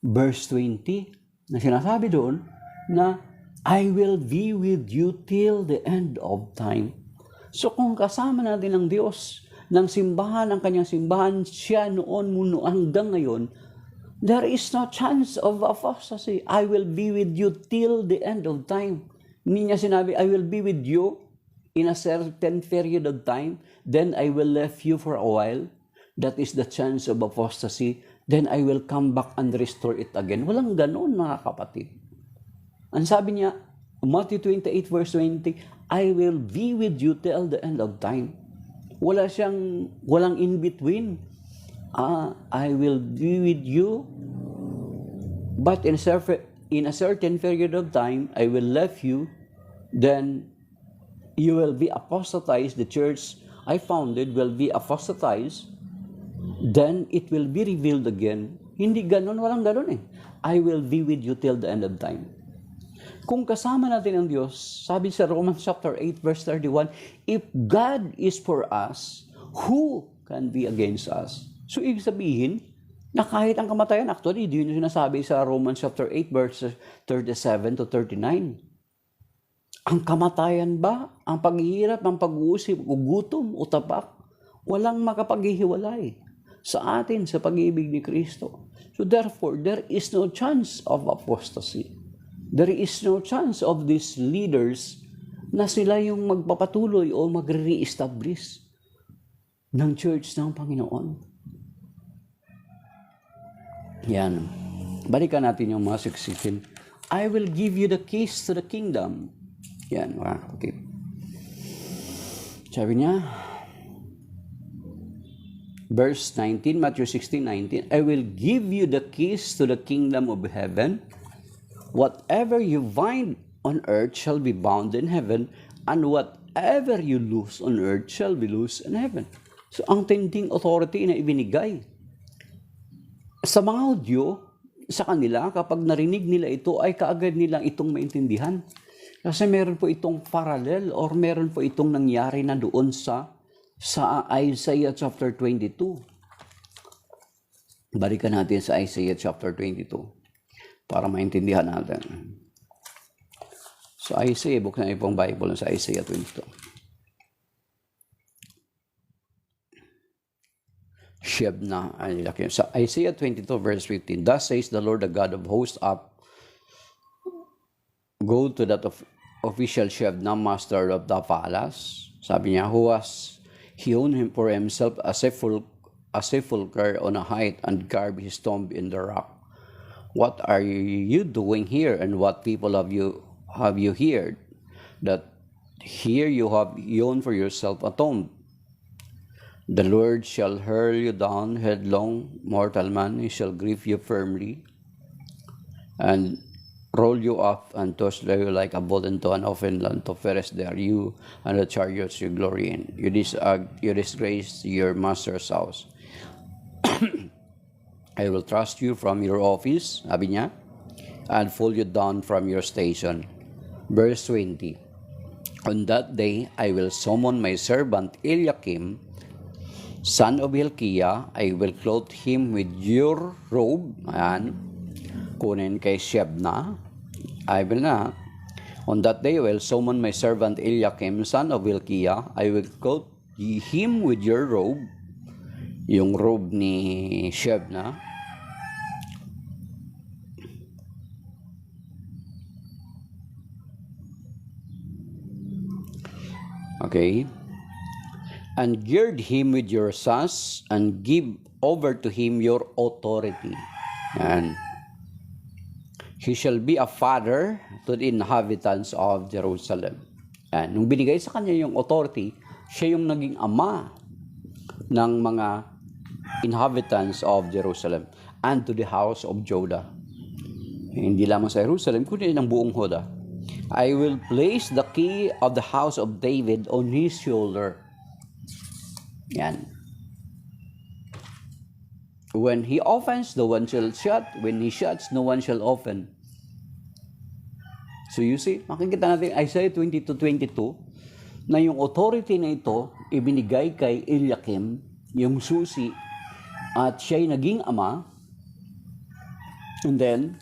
Verse 20, na sinasabi doon na, I will be with you till the end of time. So kung kasama natin ang Diyos, ng simbahan, ang kanyang simbahan, siya noon, muna hanggang ngayon, there is no chance of apostasy. I will be with you till the end of time. Hindi niya sinabi, I will be with you in a certain period of time, then I will leave you for a while. That is the chance of apostasy. Then I will come back and restore it again. Walang ganon, mga kapatid. Ang sabi niya, Matthew 28 verse 20, I will be with you till the end of time. Walang in between. I will be with you, but in a certain period of time, I will leave you, then you will be apostatized. The church I founded will be apostatized, then it will be revealed again. Hindi ganon, walang ganon eh. I will be with you till the end of time. Kung kasama natin ang Diyos, sabi sa Romans chapter 8 verse 31, if God is for us, who can be against us? So ibig sabihin, na kahit ang kamatayan, actually, yun yung sinasabi sa Romans chapter 8 verse 37 to 39. Ang kamatayan ba, ang paghihirap, ang pag-uusip, o gutom, o tapak, walang makapaghihiwalay sa atin sa pag-ibig ni Kristo. So therefore, there is no chance of apostasy. There is no chance of these leaders na sila yung magpapatuloy o magre-re-establish ng church ng Panginoon. Yan. Balikan natin yung mga siksikin. I will give you the keys to the kingdom. Yan, mga kapatid. Sabi niya, verse 19, Matthew 16:19, I will give you the keys to the kingdom of heaven. Whatever you bind on earth shall be bound in heaven, and whatever you loose on earth shall be loose in heaven. So, ang tinding authority na ibinigay sa mga Hudyo, sa kanila, kapag narinig nila ito, ay kaagad nilang itong maintindihan. Kasi meron po itong parallel or meron po itong nangyari na doon sa Isaiah chapter 22. Balikan natin sa Isaiah chapter 22 para maintindihan natin. So Isaiah, buksan niyo pong Bible sa Isaiah 22. Shebna, sa Isaiah 22 verse 15, thus says the Lord, the God of hosts, up, go to that of official chef na master of the palace. Sabi niya, who has hewn him for himself a sepulchre on a height and carved his tomb in the rock. What are you doing here, and what people have you heard, that here you have hewn for yourself a tomb? The Lord shall hurl you down headlong, mortal man. He shall grip you firmly and roll you up and toss you like a bolt into an open land to perish there, you and the chariots you glory in. You disgrace your master's house. I will thrust you from your office, sabi niya, and pull you down from your station. Verse 20. On that day, I will summon my servant Eliakim, son of Hilkiah. I will clothe him with your robe. Ayan. Kunin kay Shebna. I will na. On that day, I will summon my servant Eliakim, son of Hilkiah. I will clothe him with your robe. Yung robe ni Shebna. Okay. And gird him with your sash and give over to him your authority. And he shall be a father to the inhabitants of Jerusalem. And nung binigay sa kanya yung authority, siya yung naging ama ng mga inhabitants of Jerusalem and to the house of Judah. Hindi lamang sa Jerusalem, kundi ng buong Judah. I will place the key of the house of David on his shoulder. Yan. When he opens, no one shall shut. When he shuts, no one shall open. So you see, makikita natin Isaiah 20-22 na yung authority na ito ibinigay kay Eliakim, yung susi, at siya'y naging ama. And then,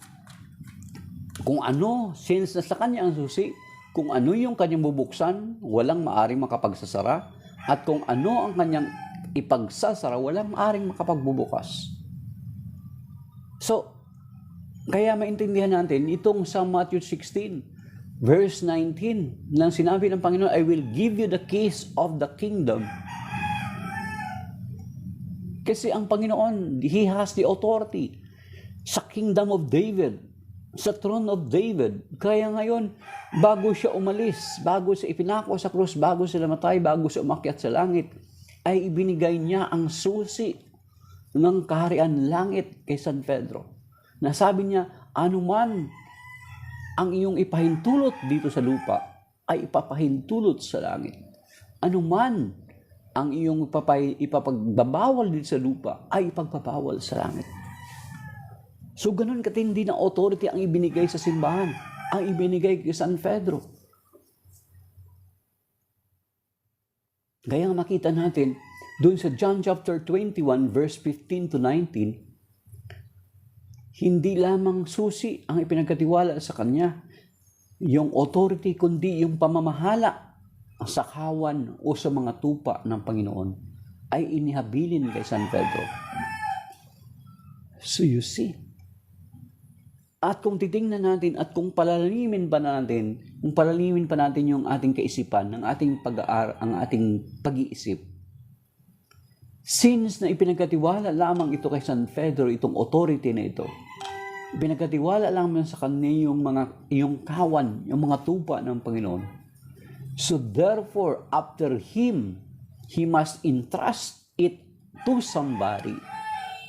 kung ano, since nasa kanya ang susi, kung ano yung kanyang bubuksan, walang maaring makapagsasara. At kung ano ang kanyang ipagsasara, walang maaring makapagbubukas. So, kaya maintindihan natin itong sa Matthew 16, verse 19, nang sinabi ng Panginoon, I will give you the keys of the kingdom. Kasi ang Panginoon, He has the authority sa kingdom of David, sa throne of David. Kaya ngayon, bago siya umalis, bago siya ipinako sa krus, bago siya namatay, bago siya umakyat sa langit, ay ibinigay niya ang susi ng kaharian langit kay San Pedro. Nasabi niya, anuman ang iyong ipahintulot dito sa lupa, ay ipapahintulot sa langit. Anuman ang iyong ipapagbabawal dito sa lupa, ay ipagpabawal sa langit. So, ganun katindi na authority ang ibinigay sa simbahan, ang ibinigay kay San Pedro. Kaya makita natin, doon sa John chapter 21, verse 15 to 19, hindi lamang susi ang ipinagkatiwala sa kanya, yung authority, kundi yung pamamahala sa kawan o sa mga tupa ng Panginoon ay inihabilin kay San Pedro. So you see. At kung titingnan natin at kung palalimin pa natin yung ating kaisipan, ang ating pag-iisip, since na ipinagkatiwala lamang ito kay San Pedro, itong authority na ito, pinagkatiwala lamang sa kanya yung kawan, yung mga tupa ng Panginoon. So therefore, after him, he must entrust it to somebody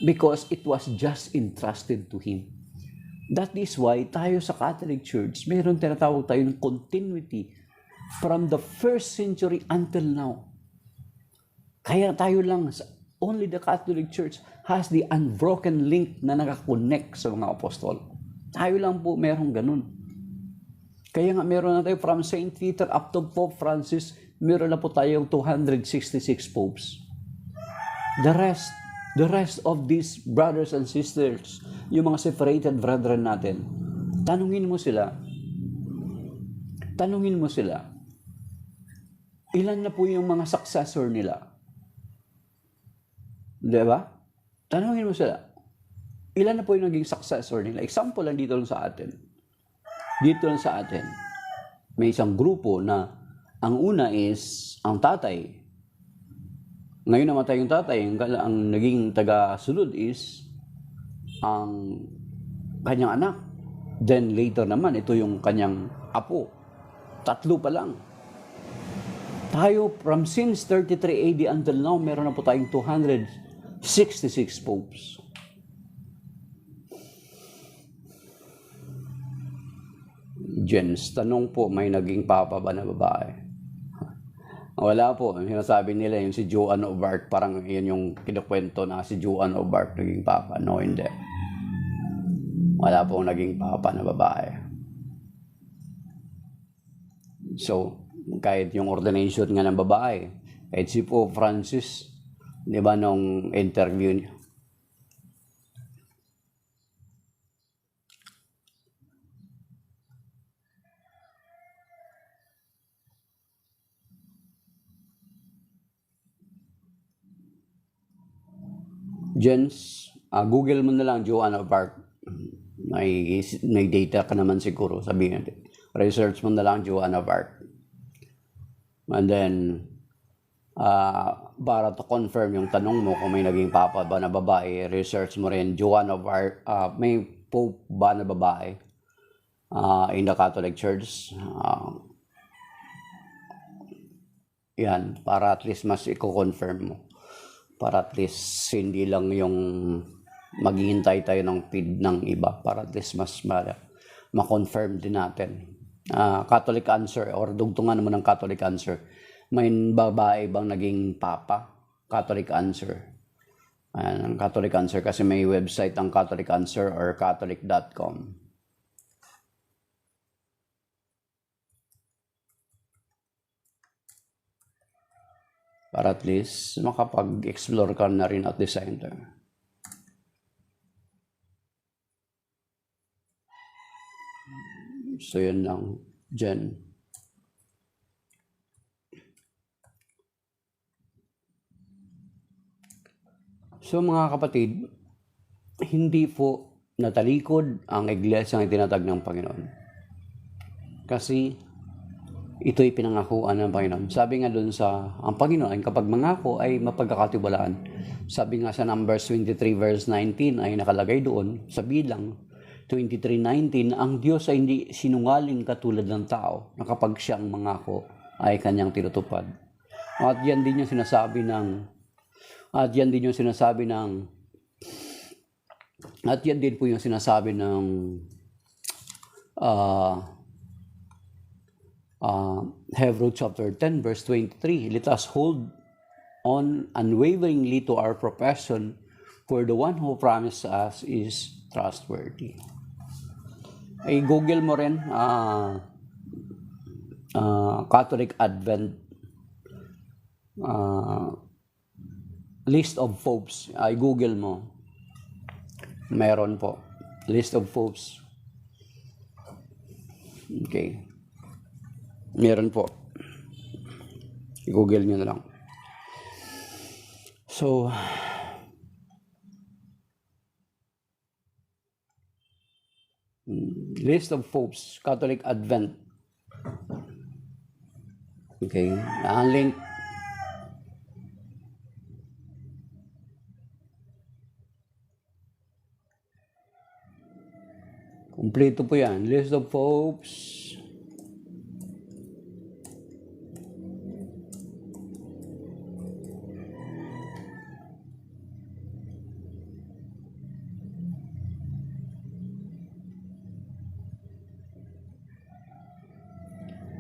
because it was just entrusted to him. That is why tayo sa Catholic Church, mayroon tinatawag tayo ng continuity from the first century until now. Kaya tayo lang, only the Catholic Church has the unbroken link na nakakonect sa mga apostol. Tayo lang po merong ganun. Kaya nga meron na tayo from St. Peter up to Pope Francis, meron na po tayong 266 popes. The rest of these brothers and sisters, yung mga separated brethren natin, tanungin mo sila, ilan na po yung mga successor nila? Diba? Tanungin mo sila, ilan na po yung naging successor nila? Example lang dito lang sa atin. may isang grupo na ang una is ang tatay. Ngayon namatay yung tatay, ang naging taga-sunod is ang kanyang anak. Then later naman, ito yung kanyang apo. 3 pa lang. Tayo, from since 33 AD until now, meron na po tayong 266 popes. Jens, tanong po, may naging papa ba na babae? Wala po. Sinasabi nila yung si Joan of Arc, parang yun yung kinukwento na si Joan of Arc naging papa. No, hindi. Wala pong naging papa na babae. So, kahit yung ordination nga ng babae, kahit si Pope Francis, di ba nung interview niya, Jens, Google mo na lang Joan of Arc. May data ka naman siguro, sabihin natin. Research mo na lang Joan of Arc. And then, para to confirm yung tanong mo kung may naging papa ba na babae, research mo rin Joan of Arc, may pope ba na babae in the Catholic Church. Yan, para at least mas i-confirm mo. Para at least hindi lang yung maghihintay tayo ng feed ng iba. Para at least mas ma-confirm din natin. Catholic answer or dugtungan naman ng Catholic answer. May babae bang naging papa? Catholic answer. Ang Catholic answer kasi may website ang Catholic answer or catholic.com. Para at least makapag-explore ka na rin at the same time. So yun lang, Jen. So mga kapatid, hindi po natalikod ang iglesia ang itinatag ng Panginoon. Kasi ito'y pinangakuan ng Panginoon. Sabi nga doon sa, ang Panginoon kapag mangako ay mapagkakatiwalaan. Sabi nga sa Numbers 23 verse 19 ay nakalagay doon sa bilang 23:19, ang Diyos ay hindi sinungaling katulad ng tao na kapag siyang mangako ay kanyang tinutupad. At yan din yung sinasabi ng Hebrews chapter 10 verse 23, let us hold on unwaveringly to our profession, for the one who promised us is trustworthy. Ay Google mo rin Catholic Advent list of popes. Ay Google mo, meron po list of popes. Okay, meron po, i-google nyo na lang. So list of popes, Catholic Advent. Okay, ang link kumpleto po yan, list of popes.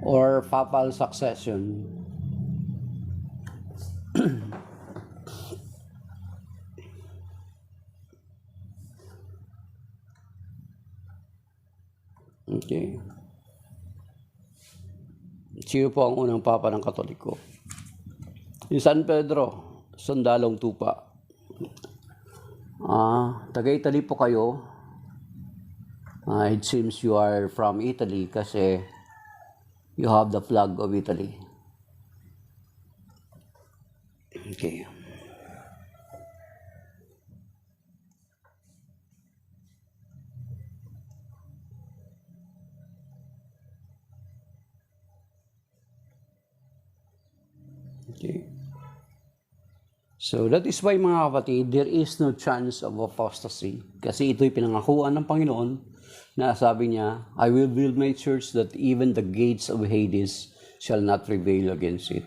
Or papal succession. Okay. Sino po ang unang papa ng Katoliko? Si San Pedro, Sandalong Tupa. Taga-Italy po kayo. It seems you are from Italy kasi you have the flag of Italy. Okay. Okay. So that is why mga kapatid, there is no chance of apostasy. Kasi ito'y pinangakuan ng Panginoon na sabi niya, I will build my church that even the gates of Hades shall not prevail against it.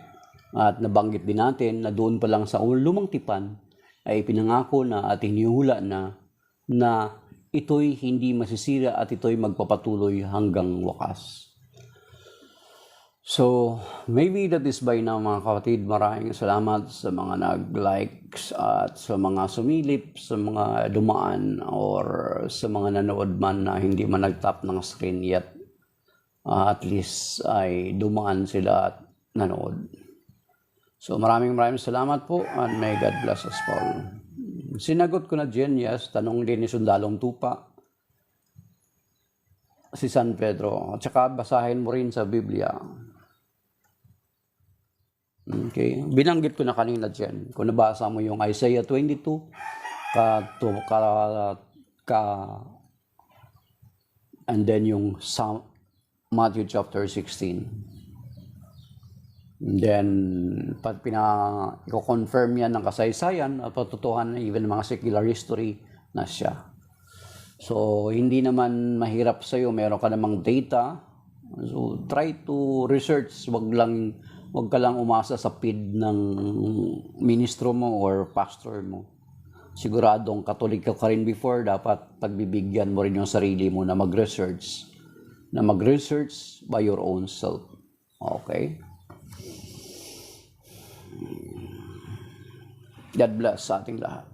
At nabanggit din natin na doon pa lang sa lumang tipan ay pinangako na at hinihula na ito'y hindi masisira at ito'y magpapatuloy hanggang wakas. So, maybe that is by now mga kapatid. Maraming salamat sa mga nag-likes at sa mga sumilip, sa mga dumaan or sa mga nanood man na hindi man nag-tap ng screen yet. At least ay dumaan sila at nanood. So, maraming salamat po and may God bless us all. Sinagot ko na dyan, yes, tanong din ni Sundalong Tupa, si San Pedro. At saka basahin mo rin sa Biblia. Okay. Binanggit ko na kanina dyan. Kung nabasa mo yung Isaiah 22, and then yung Matthew chapter 16. And then, pag i-confirm yan ng kasaysayan at patutuhan even mga secular history na siya. So, hindi naman mahirap sa'yo. Meron ka namang data. So, try to research. Wag ka lang umasa sa feed ng ministro mo or pastor mo. Siguradong Katoliko ka rin before, dapat pagbibigyan mo rin yung sarili mo na mag-research by your own self. Okay? God bless sa ating lahat.